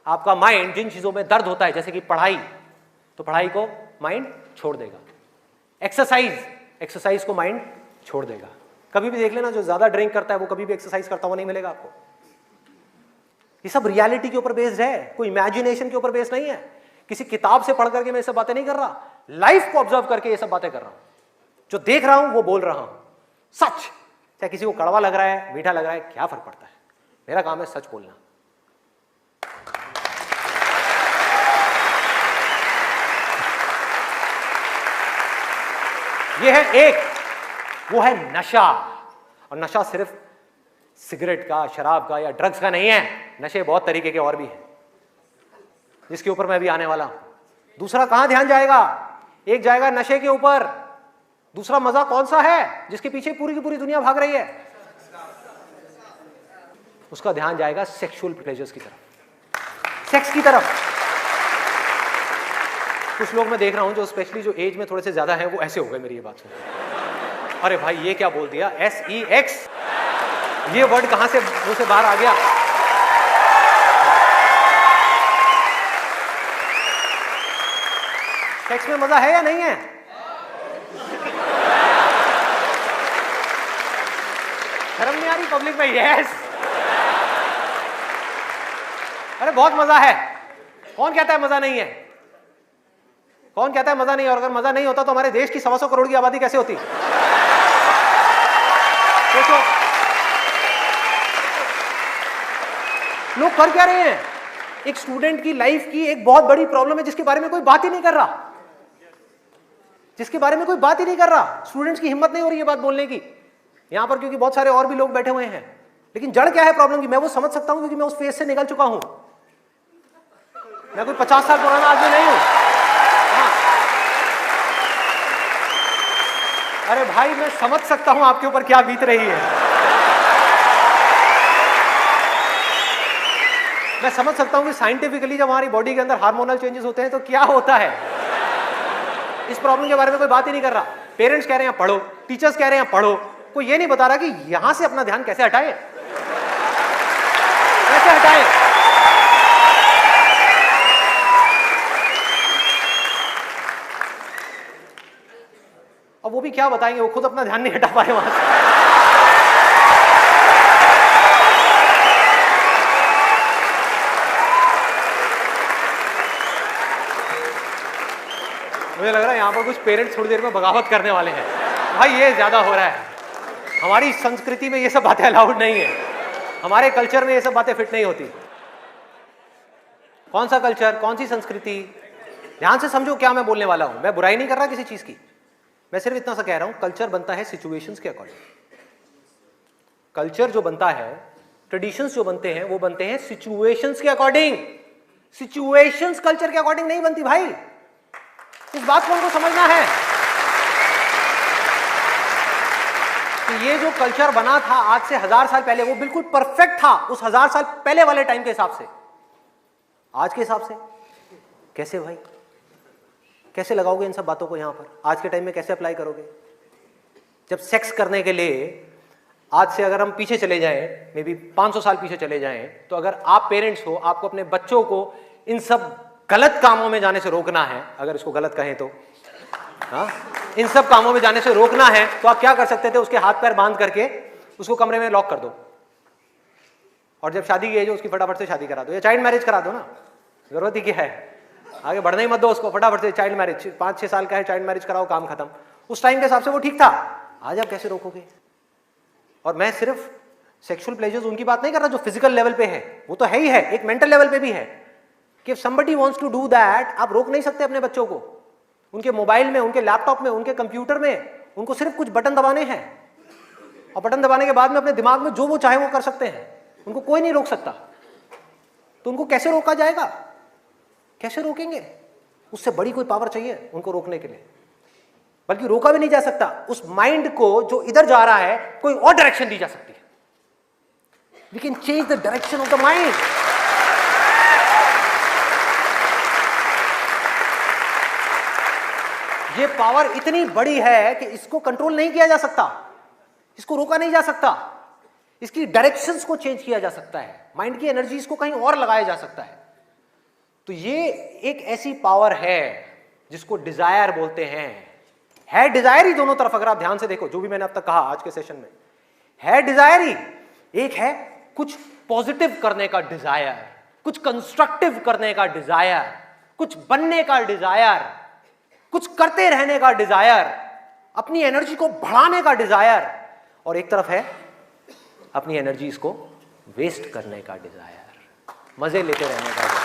आपका माइंड जिन चीजों में दर्द होता है जैसे कि पढ़ाई, तो पढ़ाई को माइंड छोड़ देगा। एक्सरसाइज को माइंड छोड़ देगा। कभी भी देख लेना जो ज्यादा ड्रिंक करता है वो कभी भी एक्सरसाइज करता हुआ नहीं मिलेगा आपको। ये सब रियलिटी के ऊपर बेस्ड है, कोई इमेजिनेशन के ऊपर बेस्ड नहीं है। किसी किताब से पढ़ करके मैं ये सब बातें नहीं कर रहा, लाइफ को ऑब्जर्व करके ये सब बातें कर रहा हूं। जो देख रहा हूं वो बोल रहा हूं, सच। चाहे किसी को कड़वा लग रहा है, मीठा लग रहा है, क्या फर्क पड़ता है, मेरा काम है सच बोलना। ये है एक, वो है नशा। और नशा सिर्फ सिगरेट का, शराब का या ड्रग्स का नहीं है, नशे बहुत तरीके के और भी हैं जिसके ऊपर मैं भी आने वाला हूं। दूसरा कहां ध्यान जाएगा? एक जाएगा नशे के ऊपर, दूसरा मजा कौन सा है जिसके पीछे पूरी की पूरी दुनिया भाग रही है? उसका ध्यान जाएगा सेक्सुअल प्लेजर्स की तरफ, सेक्स की तरफ। कुछ लोग मैं देख रहा हूं जो स्पेशली जो एज में थोड़े से ज्यादा है वो ऐसे हो गए मेरी ये बात सुन, अरे भाई ये क्या बोल दिया, SEX, ये वर्ड कहां से मुंह से बाहर आ गया? सेक्स में मजा है या नहीं है? शर्म नहीं आ रही पब्लिक में? यस, अरे बहुत मजा है। कौन कहता है मजा नहीं है? कौन कहता है मजा नहीं है? और अगर मजा नहीं होता तो हमारे देश की 125 करोड़ की आबादी कैसे होती? सोचो, लोग कर क्या रहे हैं? एक स्टूडेंट की लाइफ की एक बहुत बड़ी प्रॉब्लम है जिसके बारे में कोई बात ही नहीं कर रहा, जिसके बारे में कोई बात ही नहीं कर रहा। स्टूडेंट्स की हिम्मत नहीं हो रही है बात बोलने की यहां पर, क्योंकि बहुत सारे और भी लोग बैठे हुए हैं। लेकिन जड़ क्या है प्रॉब्लम की, मैं वो समझ सकता हूं क्योंकि मैं उस फेज से निकल चुका हूं। मैं कोई 50 साल पुराना आदमी नहीं हूं। हाँ। अरे भाई मैं समझ सकता हूं आपके ऊपर क्या बीत रही है, मैं समझ सकता हूं कि साइंटिफिकली जब हमारी बॉडी के अंदर हार्मोनल चेंजेस होते हैं तो क्या होता है। इस प्रॉब्लम के बारे में कोई बात ही नहीं कर रहा। पेरेंट्स कह रहे हैं पढ़ो, टीचर्स कह रहे हैं पढ़ो, कोई ये नहीं बता रहा कि यहां से अपना ध्यान कैसे हटाए, कैसे हटाए। अब वो भी क्या बताएंगे, वो खुद अपना ध्यान नहीं हटा पाए वहां से। मुझे लग रहा है यहां पर कुछ पेरेंट्स थोड़ी देर में बगावत करने वाले हैं। भाई ये ज्यादा हो रहा है, हमारी संस्कृति में ये सब बातें अलाउड नहीं है, हमारे कल्चर में ये सब बातें फिट नहीं होती। कौन सा कल्चर, कौन सी संस्कृति? ध्यान से समझो क्या मैं बोलने वाला हूं। मैं बुराई नहीं कर रहा किसी चीज की, मैं सिर्फ इतना सा कह रहा हूं, कल्चर बनता है सिचुएशंस के अकॉर्डिंग। कल्चर जो बनता है, ट्रेडिशंस जो बनते हैं वो बनते हैं सिचुएशंस के अकॉर्डिंग। सिचुएशंस कल्चर के अकॉर्डिंग नहीं बनती भाई, इस बात को हमको समझना है कि ये जो कल्चर बना था आज से 1000 साल पहले वो बिल्कुल परफेक्ट था उस 1000 साल पहले वाले टाइम के हिसाब से। आज के हिसाब से कैसे भाई, कैसे लगाओगे इन सब बातों को यहां पर? आज के टाइम में कैसे अप्लाई करोगे? जब सेक्स करने के लिए आज से अगर हम पीछे चले जाएं, मे बी 500 साल पीछे चले जाएं, तो अगर आप पेरेंट्स हो, आपको अपने बच्चों को इन सब गलत कामों में जाने से रोकना है, अगर इसको गलत कहें तो, हाँ, इन सब कामों में जाने से रोकना है, तो आप क्या कर सकते थे? उसके हाथ पैर बांध करके उसको कमरे में लॉक कर दो, और जब शादी की एज हो उसकी फटाफट से शादी करा दो, या चाइल्ड मैरिज करा दो ना, जरूरत ही क्या है, आगे बढ़ने ही मत दो उसको, फटाफट से चाइल्ड मैरिज, 5-6 साल का है, चाइल्ड मैरिज कराओ, काम खत्म। उस टाइम के हिसाब से वो ठीक था, आज आप कैसे रोकोगे? और मैं सिर्फ सेक्सुअल प्लेजर्स उनकी बात नहीं कर रहा जो फिजिकल लेवल पे है, वो तो है ही है, एक मेंटल लेवल पे भी है कि if somebody wants to do that, आप रोक नहीं सकते अपने बच्चों को। उनके मोबाइल में, उनके लैपटॉप में, उनके कंप्यूटर में उनको सिर्फ कुछ बटन दबाने हैं, और बटन दबाने के बाद में अपने दिमाग में जो वो चाहे वो कर सकते हैं, उनको कोई नहीं रोक सकता। तो उनको कैसे रोका जाएगा? कैसे रोकेंगे? उससे बड़ी कोई पावर चाहिए उनको रोकने के लिए, बल्कि रोका भी नहीं जा सकता। उस माइंड को जो इधर जा रहा है कोई और डायरेक्शन दी जा सकती है। We can change the direction of the mind. ये पावर इतनी बड़ी है कि इसको कंट्रोल नहीं किया जा सकता, इसको रोका नहीं जा सकता, इसकी डायरेक्शंस को चेंज किया जा सकता है, माइंड की एनर्जीज को कहीं और लगाया जा सकता है। तो ये एक ऐसी पावर है जिसको डिजायर बोलते हैं। है डिजायर ही दोनों तरफ, अगर आप ध्यान से देखो जो भी मैंने अब तक कहा आज के सेशन में, है डिजायर ही। एक है कुछ पॉजिटिव करने का डिजायर, कुछ कंस्ट्रक्टिव करने का डिजायर, कुछ बनने का डिजायर, कुछ करते रहने का डिजायर, अपनी एनर्जी को बढ़ाने का डिजायर। और एक तरफ है अपनी एनर्जी को वेस्ट करने का डिजायर, मजे लेते रहने का डिजायर।